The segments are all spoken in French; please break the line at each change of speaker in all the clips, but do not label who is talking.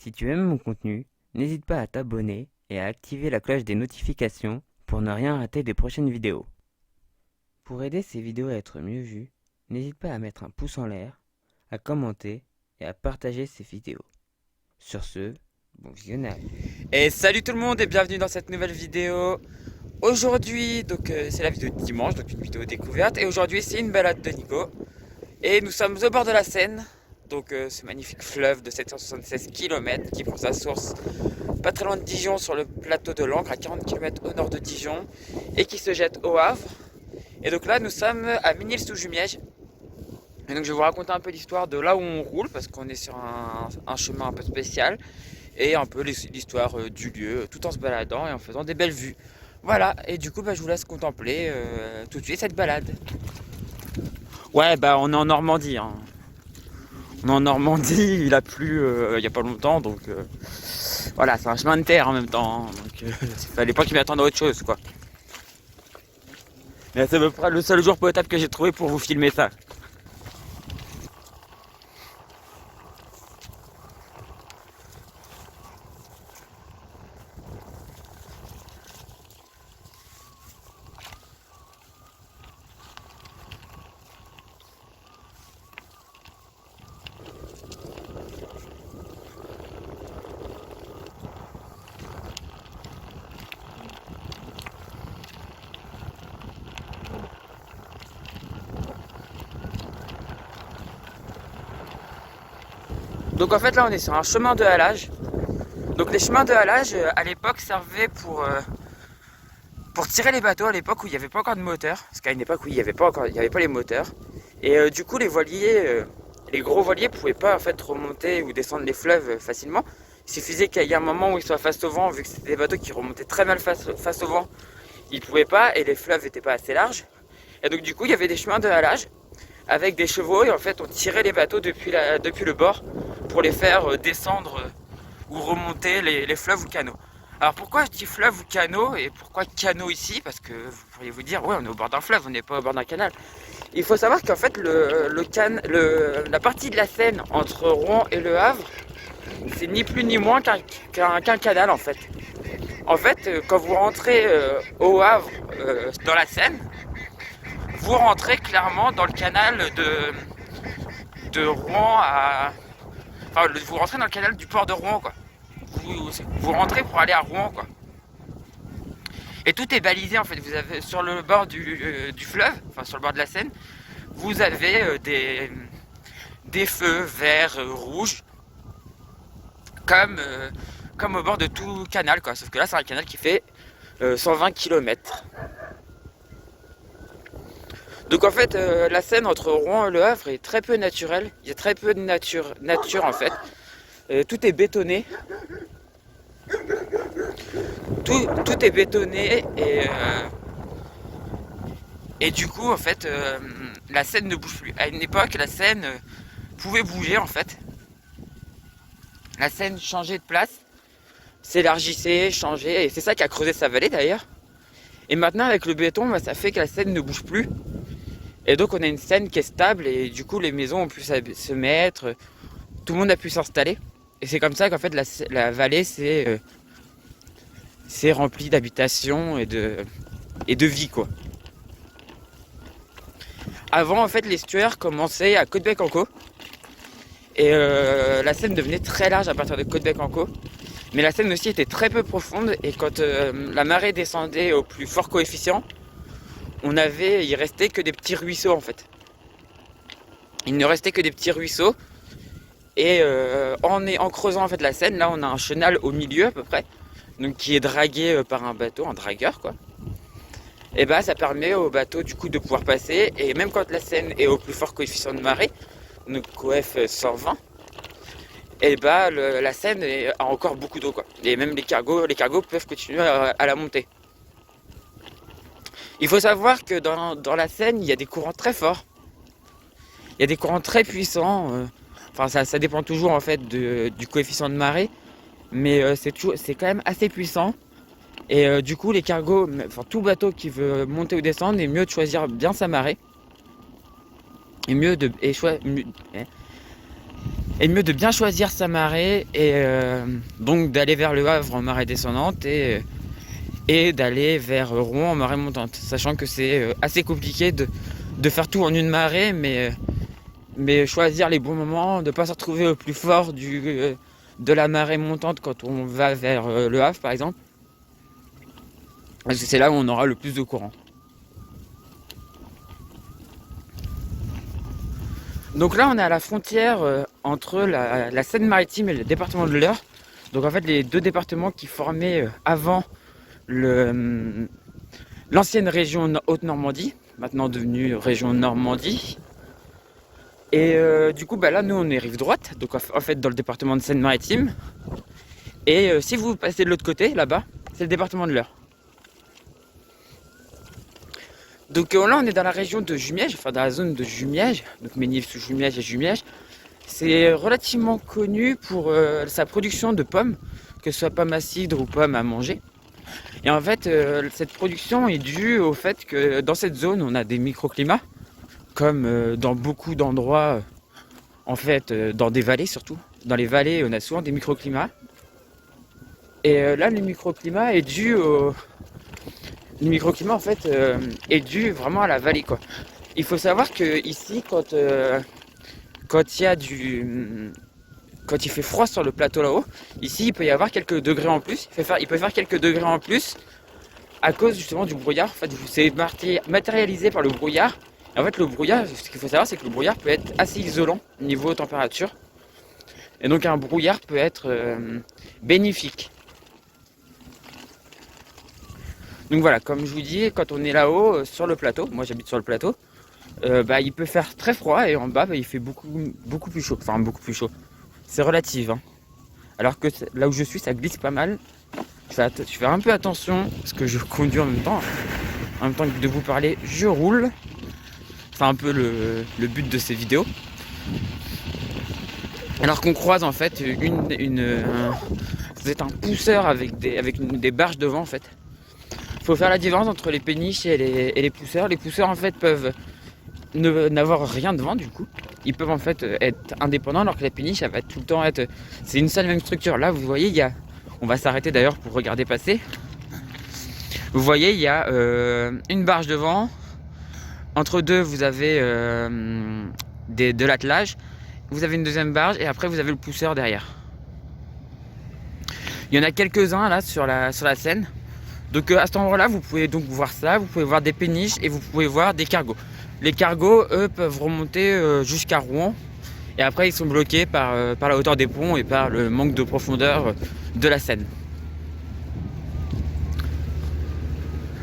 Si tu aimes mon contenu, n'hésite pas à t'abonner et à activer la cloche des notifications pour ne rien rater des prochaines vidéos. Pour aider ces vidéos à être mieux vues, n'hésite pas à mettre un pouce en l'air, à commenter et à partager ces vidéos. Sur ce, bon visionnage.
Et salut tout le monde et bienvenue dans cette nouvelle vidéo. Aujourd'hui, c'est la vidéo de dimanche, donc une vidéo découverte. Et aujourd'hui, c'est une balade de Nico. Et nous sommes au bord de la Seine, ce magnifique fleuve de 776 km qui prend sa source pas très loin de Dijon, sur le plateau de l'Ancre, à 40 km au nord de Dijon, et qui se jette au Havre. Et donc là, nous sommes à Ménil-sous-Jumièges. Et donc je vais vous raconter un peu l'histoire de là où on roule, parce qu'on est sur un chemin un peu spécial, et un peu l'histoire du lieu, tout en se baladant et en faisant des belles vues. Voilà, et du coup je vous laisse contempler tout de suite cette balade. Ouais, on est en Normandie, hein. On est en Normandie, il a plu il y a pas longtemps, voilà, c'est un chemin de terre en même temps, hein, il fallait pas qu'il m'attende à autre chose, quoi. Mais c'est à peu près le seul jour potable que j'ai trouvé pour vous filmer ça. Donc en fait là on est sur un chemin de halage. Donc les chemins de halage à l'époque servaient pour tirer les bateaux à l'époque où il n'y avait pas encore de moteur. Parce qu'à une époque où il n'y avait pas les moteurs. Et du coup les voiliers, les gros voiliers pouvaient pas en fait remonter ou descendre les fleuves facilement. Il suffisait qu'il y ait un moment où ils soient face au vent, vu que c'était des bateaux qui remontaient très mal face au vent. Ils pouvaient pas et les fleuves n'étaient pas assez larges. Et donc du coup il y avait des chemins de halage avec des chevaux et en fait on tirait les bateaux depuis le bord pour les faire descendre ou remonter les fleuves ou canaux. Alors pourquoi je dis fleuve ou canaux et pourquoi canaux ici? Parce que vous pourriez vous dire ouais on est au bord d'un fleuve, on n'est pas au bord d'un canal. Il faut savoir qu'en fait la partie de la Seine entre Rouen et Le Havre, c'est ni plus ni moins qu'un canal en fait. En fait, quand vous rentrez au Havre dans la Seine, vous rentrez clairement dans le canal de Rouen à... Enfin, vous rentrez dans le canal du port de Rouen, quoi. Vous rentrez pour aller à Rouen, quoi. Et tout est balisé, en fait. Vous avez sur le bord du fleuve, enfin sur le bord de la Seine, vous avez des feux verts, rouges, comme, comme au bord de tout canal, quoi. Sauf que là, c'est un canal qui fait 120 km. Donc en fait, la Seine entre Rouen et Le Havre est très peu naturelle. Il y a très peu de nature en fait. Tout est bétonné. Tout est bétonné et du coup en fait la Seine ne bouge plus. À une époque la Seine pouvait bouger en fait. La Seine changeait de place, s'élargissait, changeait et c'est ça qui a creusé sa vallée d'ailleurs. Et maintenant avec le béton, ça fait que la Seine ne bouge plus. Et donc on a une Seine qui est stable et du coup les maisons ont pu se mettre, tout le monde a pu s'installer. Et c'est comme ça qu'en fait la vallée s'est remplie d'habitations et de vie quoi. Avant en fait l'estuaire commençait à Côte-Bec-en-Caux et la Seine devenait très large à partir de Côte-Bec-en-Caux. Mais la Seine aussi était très peu profonde et quand la marée descendait au plus fort coefficient, il restait que des petits ruisseaux en fait. Il ne restait que des petits ruisseaux et en creusant en fait la Seine, là on a un chenal au milieu à peu près, donc qui est dragué par un bateau, un dragueur quoi. Et ça permet au bateau du coup de pouvoir passer et même quand la Seine est au plus fort coefficient de marée, donc coef 120, la Seine a encore beaucoup d'eau quoi. Et même les cargos peuvent continuer à la monter. Il faut savoir que dans la Seine, il y a des courants très forts. Il y a des courants très puissants. Ça dépend toujours en fait du coefficient de marée. Mais c'est quand même assez puissant. Et du coup, les cargos, enfin tout bateau qui veut monter ou descendre, est mieux de choisir bien sa marée. Et Et mieux de bien choisir sa marée et donc d'aller vers le Havre en marée descendante et d'aller vers Rouen en marée montante. Sachant que c'est assez compliqué de faire tout en une marée, mais choisir les bons moments, de ne pas se retrouver au plus fort de la marée montante quand on va vers le Havre par exemple. Parce que c'est là où on aura le plus de courant. Donc là on est à la frontière entre la Seine-Maritime et le département de l'Eure. Donc en fait les deux départements qui formaient avant l'ancienne région Haute-Normandie, maintenant devenue région Normandie. Et du coup là nous on est rive droite, donc en fait dans le département de Seine-Maritime. Et si vous passez de l'autre côté, là-bas, c'est le département de l'Eure. Donc là on est dans la région de Jumièges, enfin dans la zone de Jumièges, donc Ménil-sous-Jumièges et Jumièges. C'est relativement connu pour sa production de pommes, que ce soit pommes à cidre ou pommes à manger. Et en fait cette production est due au fait que dans cette zone on a des microclimats, comme dans beaucoup d'endroits, en fait dans des vallées surtout. Dans les vallées on a souvent des microclimats. Et là le microclimat est dû au... Le microclimat en fait est dû vraiment à la vallée quoi. Il faut savoir que ici quand il fait froid sur le plateau là-haut, ici il peut y avoir quelques degrés en plus. Il peut faire quelques degrés en plus à cause justement du brouillard. En fait c'est matérialisé par le brouillard. Et en fait le brouillard, ce qu'il faut savoir c'est que le brouillard peut être assez isolant niveau température. Et donc un brouillard peut être bénéfique. Donc voilà, comme je vous dis, quand on est là-haut sur le plateau, moi j'habite sur le plateau, il peut faire très froid et en bas il fait beaucoup plus chaud. Enfin beaucoup plus chaud. C'est relatif. Hein. Alors que là où je suis ça glisse pas mal. Je fais un peu attention parce que je conduis en même temps. En même temps que de vous parler, je roule. C'est un peu le but de ces vidéos. Alors qu'on croise en fait c'est un pousseur avec des barges devant en fait. Il faut faire la différence entre les péniches et les pousseurs. Les pousseurs en fait peuvent n'avoir rien devant du coup. Ils peuvent en fait être indépendants alors que la péniche elle va tout le temps être... C'est une seule même structure. Là vous voyez on va s'arrêter d'ailleurs pour regarder passer. Vous voyez il y a une barge devant. Entre deux vous avez de l'attelage. Vous avez une deuxième barge et après vous avez le pousseur derrière. Il y en a quelques-uns là sur la Seine. Donc à cet endroit-là, vous pouvez donc voir ça, vous pouvez voir des péniches et vous pouvez voir des cargos. Les cargos, eux, peuvent remonter jusqu'à Rouen et après ils sont bloqués par la hauteur des ponts et par le manque de profondeur de la Seine.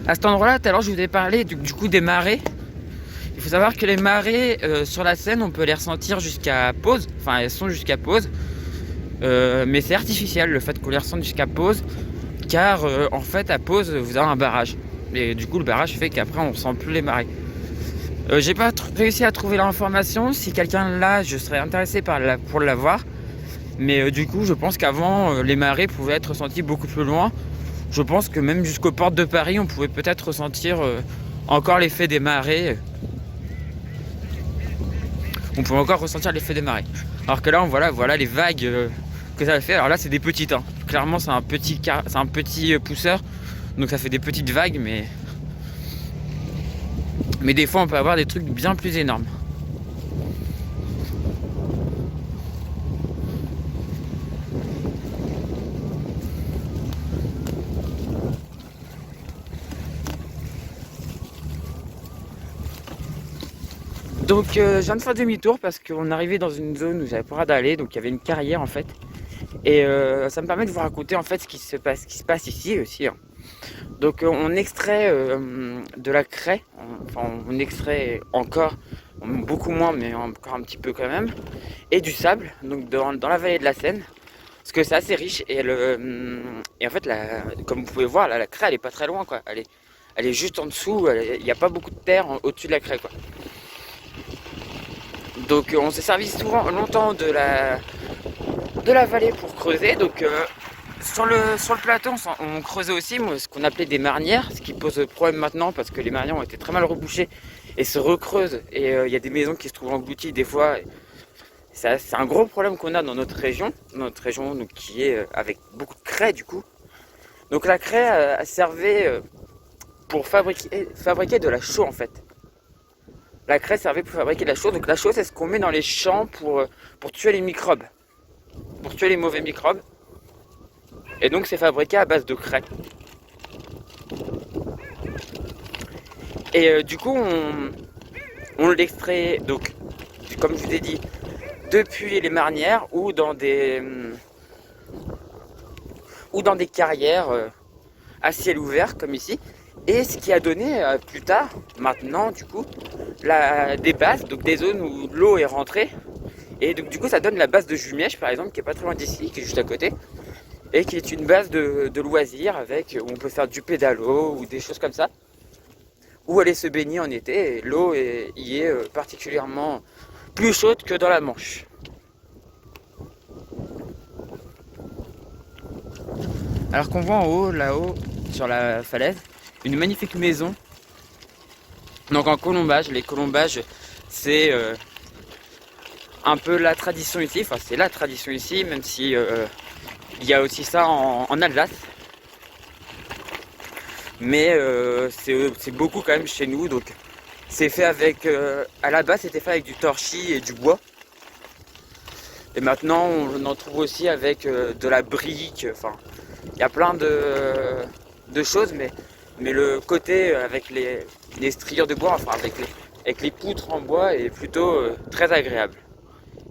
À cet endroit-là, tout à l'heure, je vous ai parlé du coup des marées. Il faut savoir que les marées sur la Seine, on peut les ressentir jusqu'à Pose, enfin elles sont jusqu'à Pose, mais c'est artificiel le fait qu'on les ressente jusqu'à Pose. Car en fait à Pose vous avez un barrage et du coup le barrage fait qu'après on sent plus les marées. J'ai pas réussi à trouver l'information. Si quelqu'un l'a, je serais intéressé pour l'avoir, mais du coup je pense qu'avant les marées pouvaient être ressenties beaucoup plus loin. Je pense que même jusqu'aux portes de Paris on pouvait peut-être ressentir encore l'effet des marées. On peut encore ressentir l'effet des marées, alors que là voilà les vagues que ça fait. Alors là c'est des petites hein. Clairement c'est un petit pousseur, donc ça fait des petites vagues, mais des fois on peut avoir des trucs bien plus énormes. Donc je viens de faire demi-tour parce qu'on arrivait dans une zone où j'avais pas le droit d'aller, donc il y avait une carrière en fait. Et ça me permet de vous raconter en fait ce qui se passe ici aussi. Hein. Donc on extrait de la craie, on extrait encore, beaucoup moins mais encore un petit peu quand même, et du sable, donc dans la vallée de la Seine, parce que c'est assez riche et en fait comme vous pouvez voir là, la craie elle est pas très loin quoi, elle est juste en dessous, il n'y a pas beaucoup de terre au-dessus de la craie quoi. Donc on s'est servi longtemps de la vallée pour creuser. Donc sur le plateau on creusait aussi ce qu'on appelait des marnières, ce qui pose problème maintenant parce que les marnières ont été très mal rebouchées et se recreusent et il y a des maisons qui se trouvent englouties des fois. C'est un gros problème qu'on a dans notre région donc, qui est avec beaucoup de craie du coup. Donc la craie servait pour fabriquer de la chaux en fait. La craie servait pour fabriquer de la chaux. Donc la chaux, c'est ce qu'on met dans les champs pour tuer les microbes, pour tuer les mauvais microbes. Et donc c'est fabriqué à base de craie. Et du coup, on l'extrait, donc, comme je vous ai dit, depuis les marnières ou dans des carrières à ciel ouvert comme ici. Et ce qui a donné plus tard, maintenant du coup, des bases, donc des zones où l'eau est rentrée. Et donc du coup ça donne la base de Jumièges par exemple, qui est pas très loin d'ici, qui est juste à côté. Et qui est une base de loisirs où on peut faire du pédalo ou des choses comme ça. Où aller se baigner en été, et l'eau y est particulièrement plus chaude que dans la Manche. Alors qu'on voit en haut, là-haut, sur la falaise, une magnifique maison. Donc en colombage, les colombages, c'est un peu la tradition ici, enfin c'est la tradition ici, même si il y a aussi ça en Alsace. Mais c'est beaucoup quand même chez nous, donc c'est fait avec, à la base c'était fait avec du torchis et du bois. Et maintenant on en trouve aussi avec de la brique, enfin il y a plein de choses, mais le côté avec les striures de bois, enfin avec les poutres en bois est plutôt très agréable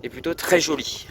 et plutôt très joli.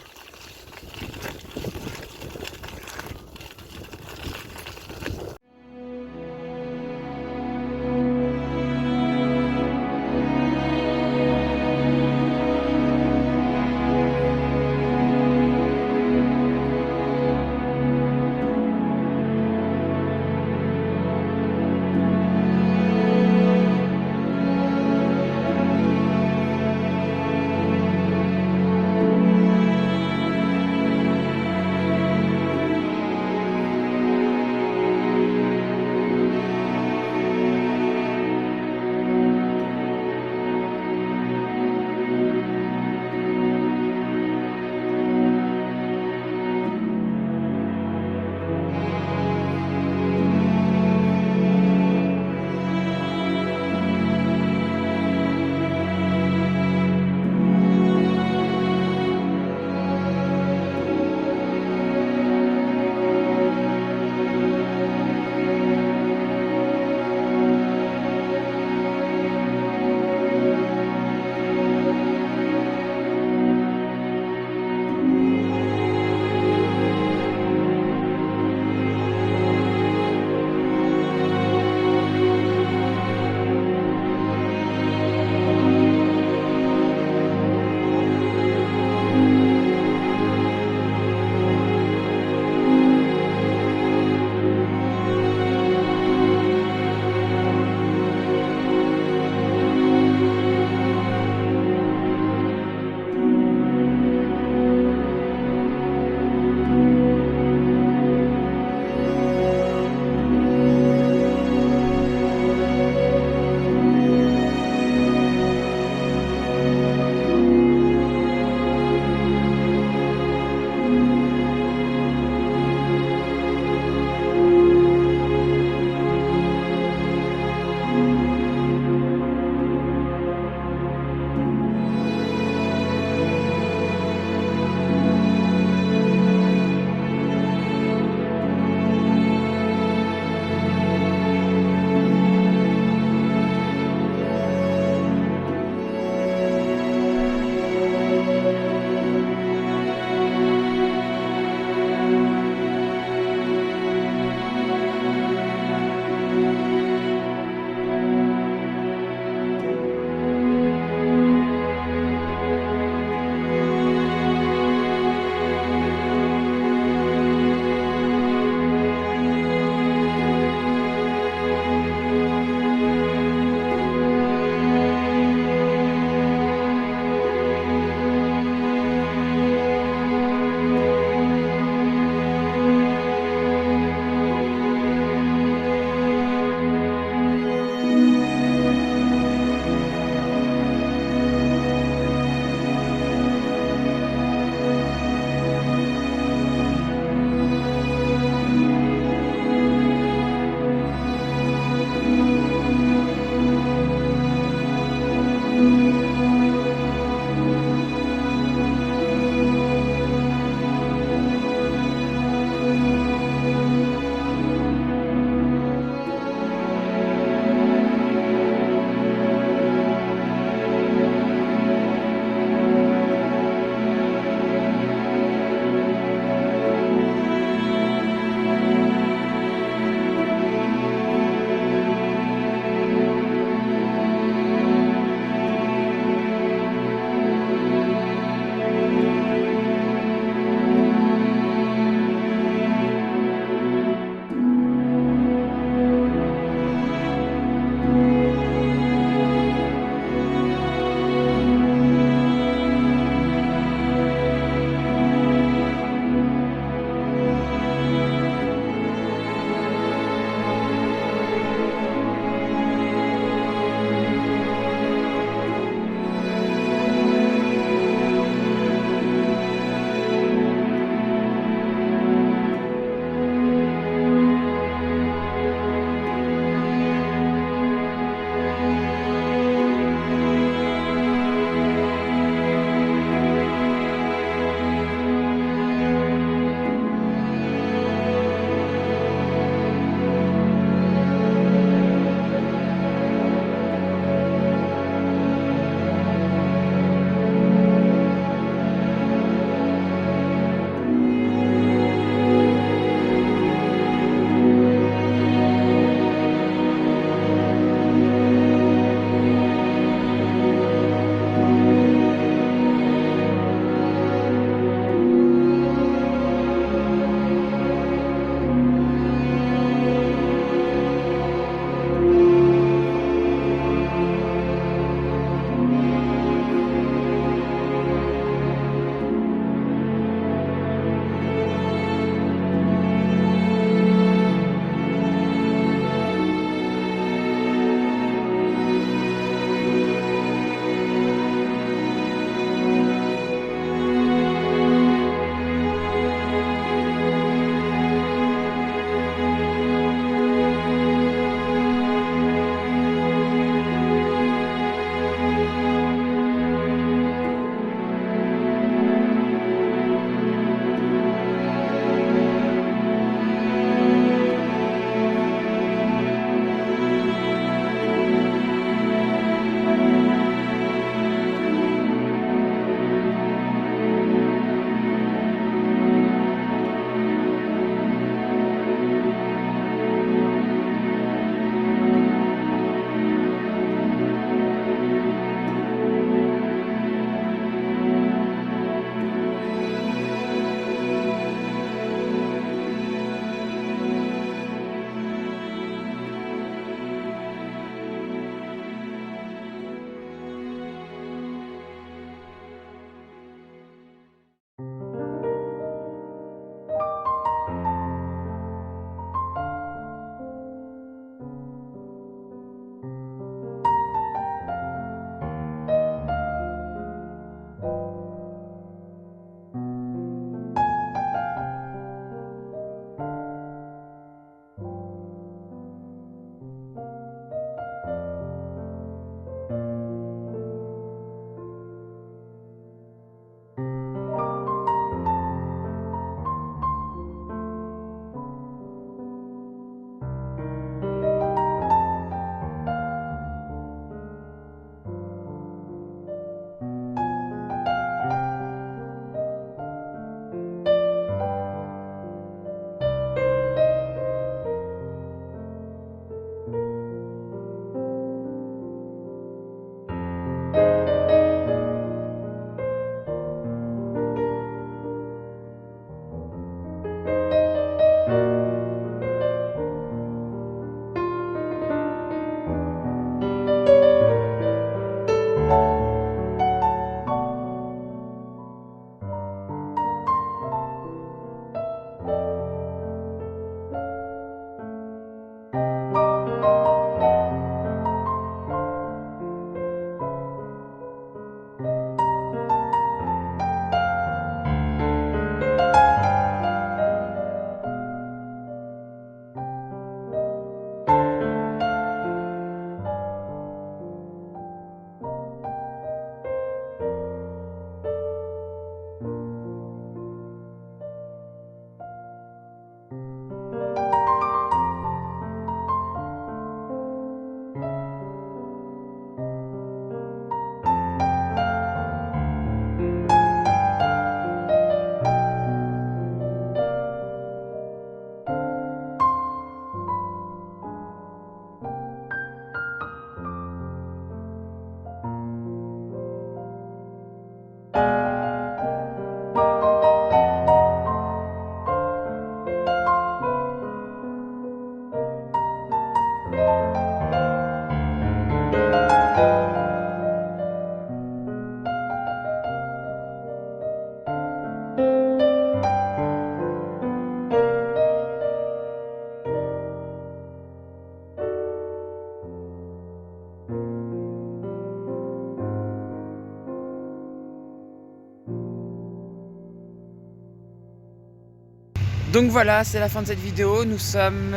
Donc voilà, c'est la fin de cette vidéo. Nous sommes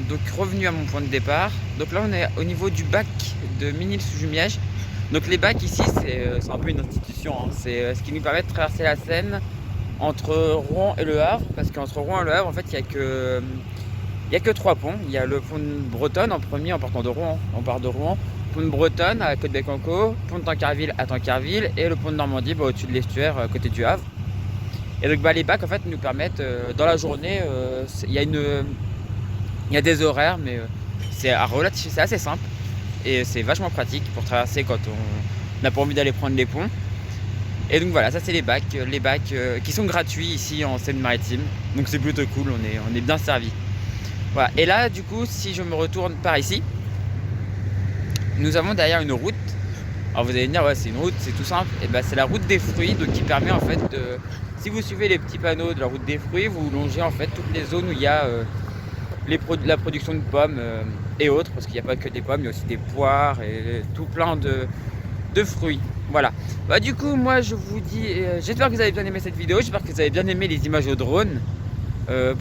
donc revenus à mon point de départ. Donc là on est au niveau du bac de Ménil-sous-Jumièges. Donc les bacs ici c'est un peu une institution, hein. C'est ce qui nous permet de traverser la Seine entre Rouen et Le Havre. Parce qu'entre Rouen et Le Havre en fait il n'y a que 3 ponts. Il y a le pont de Bretonne en premier en partant de Rouen. On part de Rouen. Pont de Bretonne à Côte-Bécancourt, pont de Tancarville à Tancarville et le pont de Normandie au-dessus de l'estuaire côté du Havre. Et donc les bacs en fait nous permettent dans la journée, il y a des horaires mais c'est assez simple et c'est vachement pratique pour traverser quand on n'a pas envie d'aller prendre les ponts. Et donc voilà, ça c'est les bacs qui sont gratuits ici en Seine-Maritime. Donc c'est plutôt cool, on est bien servi. Voilà. Et là du coup si je me retourne par ici, nous avons derrière une route. Alors vous allez me dire ouais c'est une route, c'est tout simple. Et ben c'est la route des fruits, donc qui permet en fait de, si vous suivez les petits panneaux de la route des fruits, vous longez en fait toutes les zones où il y a la production de pommes et autres, parce qu'il n'y a pas que des pommes, il y a aussi des poires et tout plein de fruits. Voilà. Bah du coup moi je vous dis, j'espère que vous avez bien aimé cette vidéo, j'espère que vous avez bien aimé les images au drone.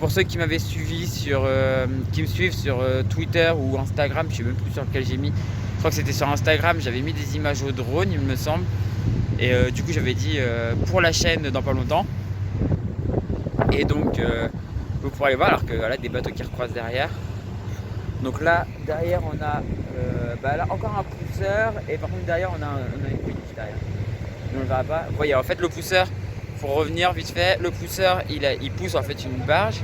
Pour ceux qui m'avaient suivi qui me suivent sur Twitter ou Instagram, je ne sais même plus sur lequel j'ai mis. Je crois que c'était sur Instagram, j'avais mis des images au drone, il me semble. Et du coup, j'avais dit pour la chaîne dans pas longtemps. Et donc, vous pourrez aller voir, alors que voilà, des bateaux qui recroisent derrière. Donc là, derrière, on a là, encore un pousseur. Et par contre, derrière, on a une péniche derrière. On ne le verra pas. Vous voyez, en fait, le pousseur, pour revenir vite fait, le pousseur, il pousse en fait une barge.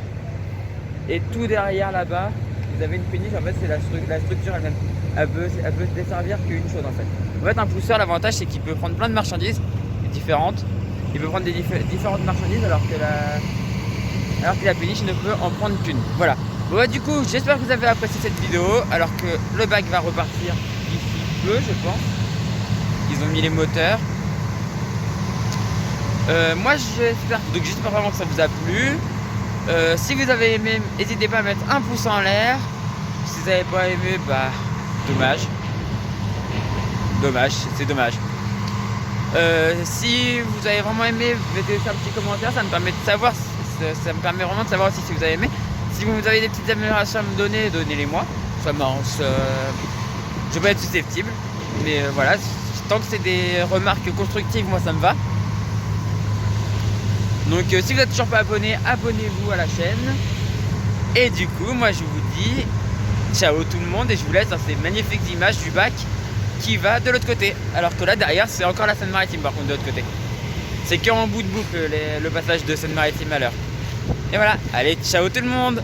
Et tout derrière là-bas, vous avez une péniche. En fait, c'est la structure elle-même. Elle peut se desservir qu'une chose en fait. En fait, un pousseur, l'avantage c'est qu'il peut prendre plein de marchandises différentes. Il peut prendre différentes marchandises alors que la péniche ne peut en prendre qu'une. Voilà. Bon, bah, du coup, j'espère que vous avez apprécié cette vidéo. Alors que le bac va repartir d'ici peu, je pense. Ils ont mis les moteurs. Moi, j'espère vraiment que ça vous a plu. Si vous avez aimé, n'hésitez pas à mettre un pouce en l'air. Si vous n'avez pas aimé, bah dommage, c'est dommage. Si vous avez vraiment aimé, mettez un petit commentaire, ça me permet de savoir, ça me permet vraiment de savoir aussi si vous avez aimé. Si vous avez des petites améliorations à me donner, donnez-les moi. Ça m'arrange, je peux être susceptible, mais voilà, tant que c'est des remarques constructives, moi ça me va. Donc si vous n'êtes toujours pas abonné, abonnez-vous à la chaîne. Et du coup, moi je vous dis ciao tout le monde et je vous laisse dans ces magnifiques images du bac qui va de l'autre côté. Alors que là derrière c'est encore la Seine-Maritime par contre de l'autre côté. C'est qu'en bout de boucle le passage de Seine-Maritime à l'heure. Et voilà, allez ciao tout le monde.